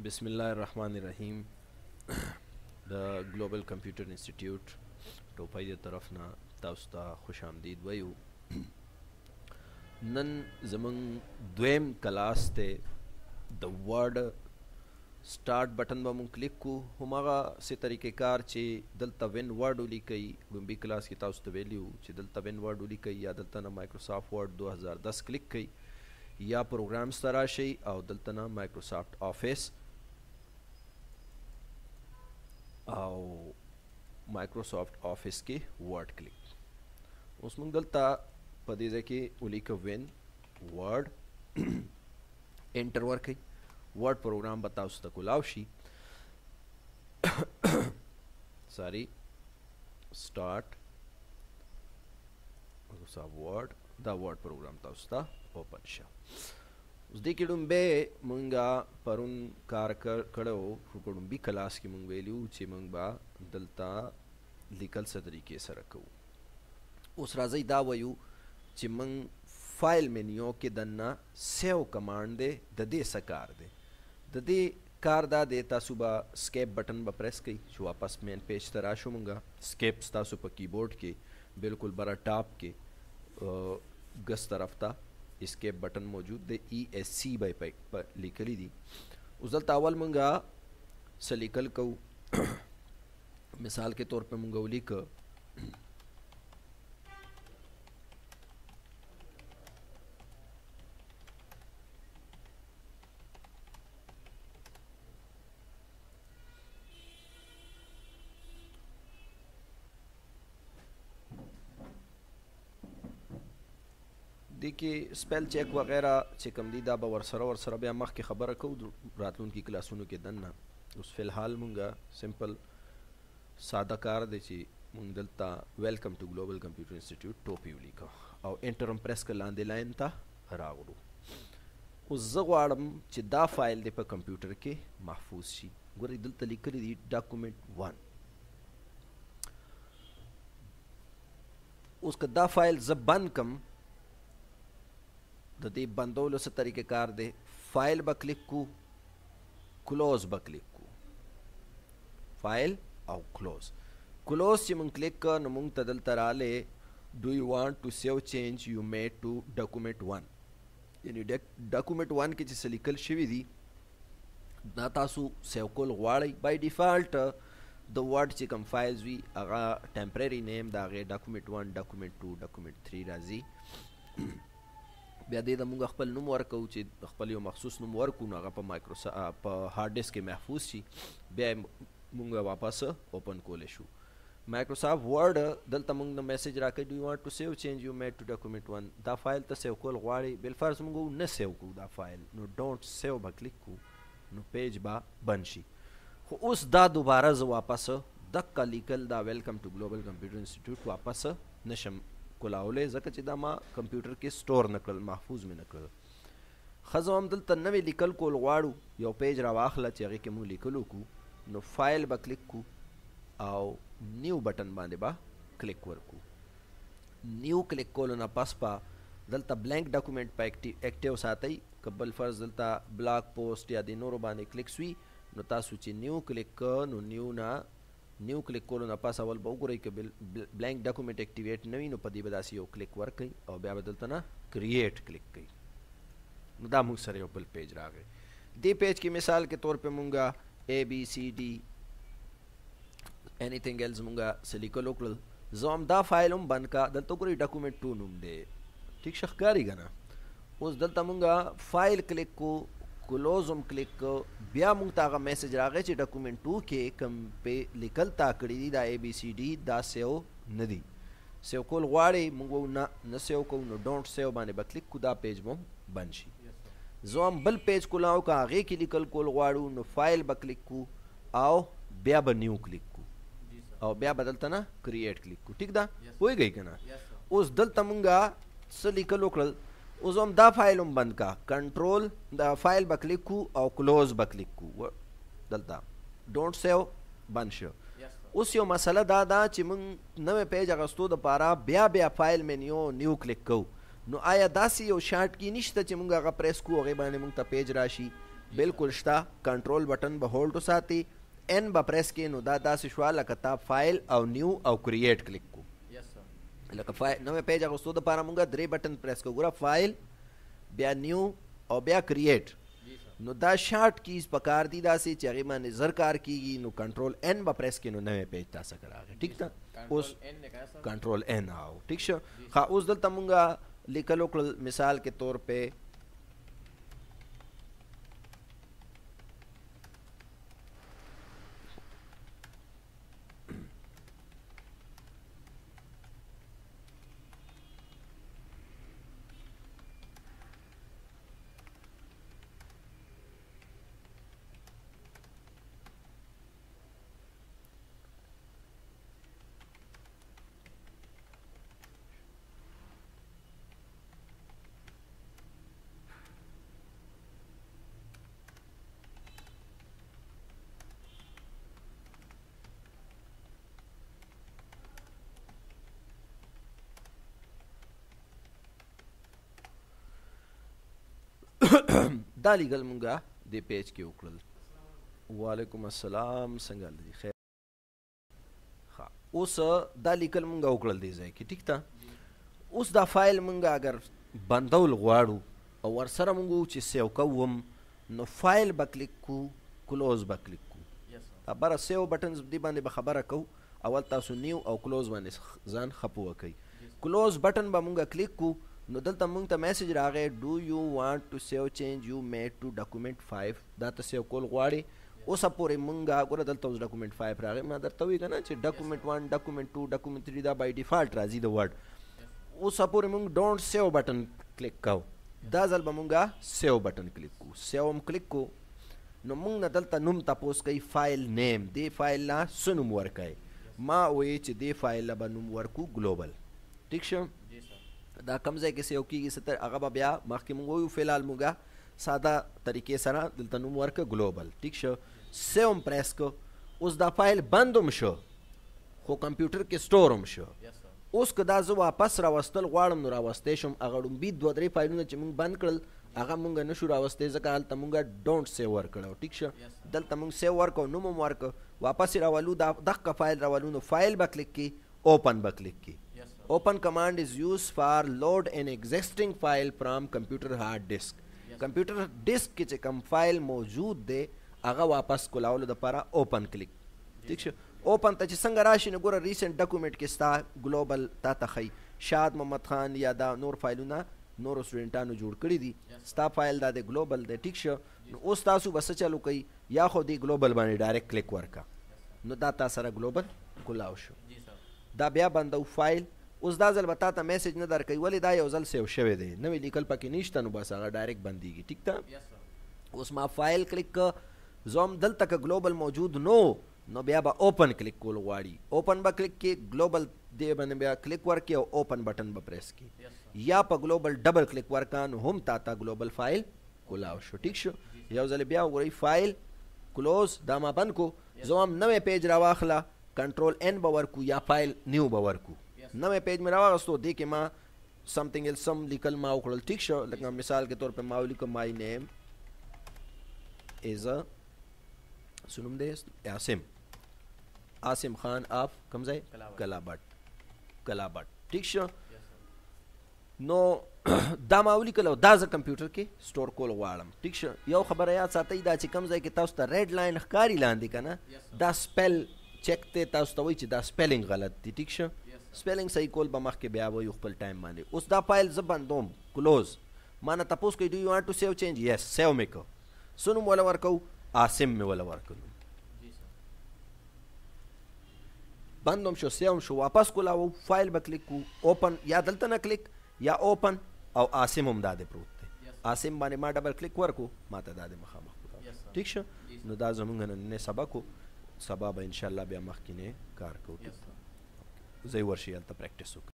बिस्मिल्लाहिर्रहमानिर्रहीम د global computer institute टोपी د طرف نه تاسو ته خوش آمدید وایو. نن زمون دویم کلاس ته د ورډ سٹارټ بٹن به مونږ کلیک کو. هماغه سه طریقې کار چې دلته وین ورډ ولیکئ. لومبي کلاس کې تاسو ته ویلیو چې دلته وین ورډ ولیکئ یا دلته نه مایکروسافټ ورډ 2010 کلیک کئ یا پروګرامز ته راشئ او دلته نه مایکروسافټ آفیس او مایکروسافټ آفیس کې ورډ کلیک. اوس موږ دلته په دې ځای کې ولیکو وین ورډ انټر ورکړئ. ورډ پروګرام به تاسو ته کولاو شي. ساري سٹارټ مایکروسافټ ورډ دا ورډ پروګرام تاسو ته اوپن شه. اوس دې کې ډومبه مونږه پرون کار کړو. په ډومبي کلاس کې مونږ ویلو چې مونږ به دلته لیکل څه طریقې سره کوو. اوس راځئ دا وایو چې مونږ فایل مینیو کې دننه سیو کمانډ دی د دې څه کار دی. د دې کار دا دی تاسو به سکیپ بټن به پریس کړئ چې واپس مین پیج ته راشو. مونږه سکیپ تاسو په کیبورډ کې بالکل برا ټاپ کې ګس طرف ته اسکیپ بٹن موجود دی. ای ایس سی بائی لیکلی دی. اوس دلته اول مونږه څه لیکل کوو. مثال کے طور پہ مونږه ولیکه دی کې سپیل چیک وغیرہ چې کوم دی دا به ورسره بیا مخکې خبره کوو راتلونکي کلاسونو کې دننه. اوس فی الحال مونږه سمپل ساده کار دی چې مونږ دلته ویلکم ټو ګلوبل کمپیوټر انسټیټیوټ ټوپي ولیکو او انټر هم پریس کړه. لاندې لاین ته راوړو. اوس زه غواړم چې دا فایل دی په کمپیوټر کې محفوظ شي. ګورئ دلته لیکلی دی ډاکومنټ 1. اوس که دا فایل زه بند کم د دې بندولو څه طریقې کار دی. فایل به کلیک کو، کلوز به کلیک کو. فایل او کلوز چې مونږ کلیک کړ نو مونږ ته دلته رالی ډو یو وانټ ټو سیو چینج یو میډ ټو ډاکومنټ 1. یعنی ډاکومنټ 1 کې چې څه لیکل شوي دي دا تاسو سیو کول غواړئ. بای ډیفالټ د ورډ چې کوم فایلز وي هغه ټمپرري نیم د هغې ډاکومنټ 1 ډاکومنټ 2 ډاکومنټ 3 راځي. بیا دې ته مونږ خپل نوم ورکوو چې خپل یو مخصوص نوم ورکو نو هغه په هارډ ډسک کې محفوظ شي. بیا مونږ واپس اوپن کولی شو. مایکروسافټ ورډ دلته مونږ نه میسج راکوي ډو یو وانټ ټو سیو چینج یو میډ ټو ډاکومنټ 1. دا فایل ته سیو کول غواړئ. بالفرض مونږ نه سیو کوو دا فایل نو ډونټ سیو به کلیک کوو نو پیج به بند شي. خو اوس دا دوباره زه واپس دقه لیکل دا ویلکم ټو ګلوبل کمپیوټر انسټیټیوټ واپس نشم کولاولی ځکه چې دا ما کمپیوټر کې سټور نه کړل، محفوظ مې نه کړل. ښه زه هم دلته نوې لیکل کول غواړو. یو پیج راواخله چې هغې کې مونږ لیکل وکړو نو فایل به کلیک کو او نیو بٹن باندې به کلیک ورکو. نیو کلیک کولو نه پس به دلته بلینک ډاکومنټ په ایکټیو ساتئ. که بل فرض دلته بلاک پوسټ یا د نورو باندې کلیک سوي نو تاسو چې نیو کلیک نو نیو کلیک کولو نه پس اول به وګورئ که بلینک ډاکومنټ اکټیویټ نه وي نو په دې به داسې یو کلیک ورکئ او بیا به دلته نه کریټ کلیک کوئ نو دا موږ سره یو بل پیج راغی. دې پیج کې مثال کے طور پہ مونږه ABCD anything else مونږه څه لیکل وکړل. زه هم دا فایل هم بند کا. دلته وګورئ ډاکومنټ 2 نوم دی. ټیک ښه ښکاري که نه. اوس دلته مونږه فایل کلیک کو، کلوز هم کلیک کو. بیا مونږ ته هغه میسج راغی چې ډاکومنټ 2 کې کوم پې لیکل تا کړي دي دا ABCD دا سیو نه دي. سیو کول غواړئ مونږ نه سیو کوو نو ډونټ سیو باندې به کلیک کو. دا پیج به بند شي. زه هم بل پیج کولاو که هغې کې لیکل کول غواړو نو فایل به کلیک کو او بیا به نیو کلیک کو او بیا به دلته نه کریټ کلیک کو. ټیک ده پوهېږئ که نه. اوس دلته مونږه څه لیکل وکړل. اوس هم دا فایل هم بند کا. کنټرول دا فایل به کلیک کو او کلوز به کلیک کو. دلته ډونټ سیو بند شو. اوس یو مسله دا ده چې مونږ نوی پیج اخیستو دپاره بیا فایل مینیو نیو کلیک کوو نو آیا داسې یو شارټ کی نشته چې مونږ هغه پریس کو هغې باندې مونږ ته پیج راشي؟ بالکل شته کنټرول بټن به هولډ وساتي ان به پریس کې نو دا داسې شوه لکه تا فایل او نیو او کریټ کلیک کو لکه نوې پیج اغوستو دپاره مونږ 3 بټن پریس کو ګوره فایل بیا نیو او بیا کریټ نو دا شارټ کیز پکار دي داسې چې هغې باندې زر کار کیږي نو کنټرول ان به پریس کې نو نوې پیج تاسو ته راغی ټیک ده اوس کنټرول ان او ټیک شو ښه اوس دلته مونږ لیکل وکړل مثال کے طور پہ دا لیکل مونږه دې پیج کې وکړل وعلیکم السلام څنګه دي خیر ښه اوس دا لیکل مونږه وکړل دې ځای کې ټیک ده اوس دا فایل مونږه اگر بندول غواړو او ورسره مونږ چې سیو کوم نو فایل به کلیک کو کلوز به کلیک کو خبره سیو بټنز دې باندې به خبره کو اول تاسو نیو او کلوز باندې ځان خپو وکئ کلوز بټن به مونږه کلیک کو نو دلته مونږ ته میسج راغی ډو یو وانټ ټو سیو چینج یو میډ ټو ډاکومنټ 5 دا ته سیو کول غواړي اوسه پورې مونږه ګوره دلته اوس ډاکومنټ 5 راغی ما درته وی کنه چې ډاکومنټ 1 ډاکومنټ 2 ډاکومنټ 3 دا بای ډیفالت راځي د ورډ اوسه پورې مونږ ډونټ سیو بټن کلیک کو دا ځل به مونږه سیو بټن کلیک کو سیو هم کلیک کو نو مونږ نه دلته نوم تپوس کوي فایل نیم دې فایل لا څه نوم ورکوي ما وایي چې دې فایل له به نوم ورکو ګلوبل ټیک شو دا کم ځای کې سیو کېږي ستر هغه به بیا مخکې مونږ وایو فلحال مونږه ساده طریقې سره دلته نوم ورکړه ګلوبل ټیک شو سیو هم پریس کو اوس دا فایل بند هم شو خو کمپیوټر کې سټور هم شو اوس که دا زه واپس راوستل غواړم نو راوستی شم هغه ډومبي 2-3 فایلونه چې مونږ بند کړل هغه مونږ نه شو راوستی ځکه هلته مونږ ډونټ سیو ورکړو ټیک شو دلته مونږ سیو ورکړو نوم هم ورکړو واپس یې راولو دغه فایل راولو نو فایل به کلیک کړي اوپن به کلیک کړي open command is used for load an existing file from computer hard disk computer disk کې چې کوم فایل موجود دی هغه واپس کولاولو دپاره اوپن کلیک ٹھیک شو اوپن ته چې څنګه راشي نو ګوره ریسنټ ډاکومنټ کې ستا ګلوبل تا ته ښیي شاد محمد خان یا دا نور فایلونه نورو سټوډنټانو جوړ کړي دي ستا فایل دا د ګلوبل دی ټیک شو نو اوس تاسو به څه چلو کوئ یا خو دې ګلوبل باندې ډایرکټ کلیک ورکړه نو دا تا سره ګلوبل کولاو شو دا بیا بندو فایل اوس دا ځل به تا ته میسج نه درکوي ولې دا یو ځل سیو شوی دی نوې لیکل پکې نشته نو بس هغه ډایرکټ بندېږي ټیک ده اوس ما فایل کلیک که زه هم دلته که ګلوبل موجود نو بیا به اوپن کلیک کول غواړي اوپن به کلیک کې ګلوبل دې باندې بیا کلیک ورکړي او اوپن بټن به پریس کړي یا په ګلوبل ډبل کلیک ورکړه نو هم تا ته ګلوبل فایل کولاو شو ټیک شو یو ځل بیا وګورئ فایل کلوز دا ما بند کو زه هم نوې پیج راواخله کنټرول ان به ورکو یا فایل نیو به ورکو نوې پیج مې راواغستو دې کې ما سمثینګ ایلس سم لیکل ما وکړل ټیک شو لکه مثال کے طور پہ ما ولیکم مای نیم از څه نوم دی عاصم خان آف کوم ځای کلابټ ټیک شو نو دا ما ولیکل او دا زه کمپیوټر کې سټور کول غواړم ټیک شو یو خبره یاد ساتئ دا چې کوم ځای کې تاسو ته ریډ لاین ښکاري لاندې که نه دا سپیل چیک دی تاسو ته وایي چې دا سپیلنګ غلط دی ټیک شو سپیلنګ صحیح کول به مخکې بیا وایو خپل ټایم باندې اوس دا فایل زه بندوم کلوز ما نه تپوس کوي ډو یو وانټ ټو سیو چینج یس سیو مې کو څه نوم وله ورکو عاصم مې وله ورکو بندوم شو سیو شو واپس کولاو فایل به کلیک کو اوپن یا دلته نه کلیک یا اوپن او عاصم هم دا دی پروت دی عاصم باندې ما ډبل کلیک ورکو ما ته دا دی مخامخ ټیک شو نو دا زمونږ نننی سبق و سبا به انشاءالله بیا مخکې نه کار کوو ځای ورشي هلته پریکټس وکړو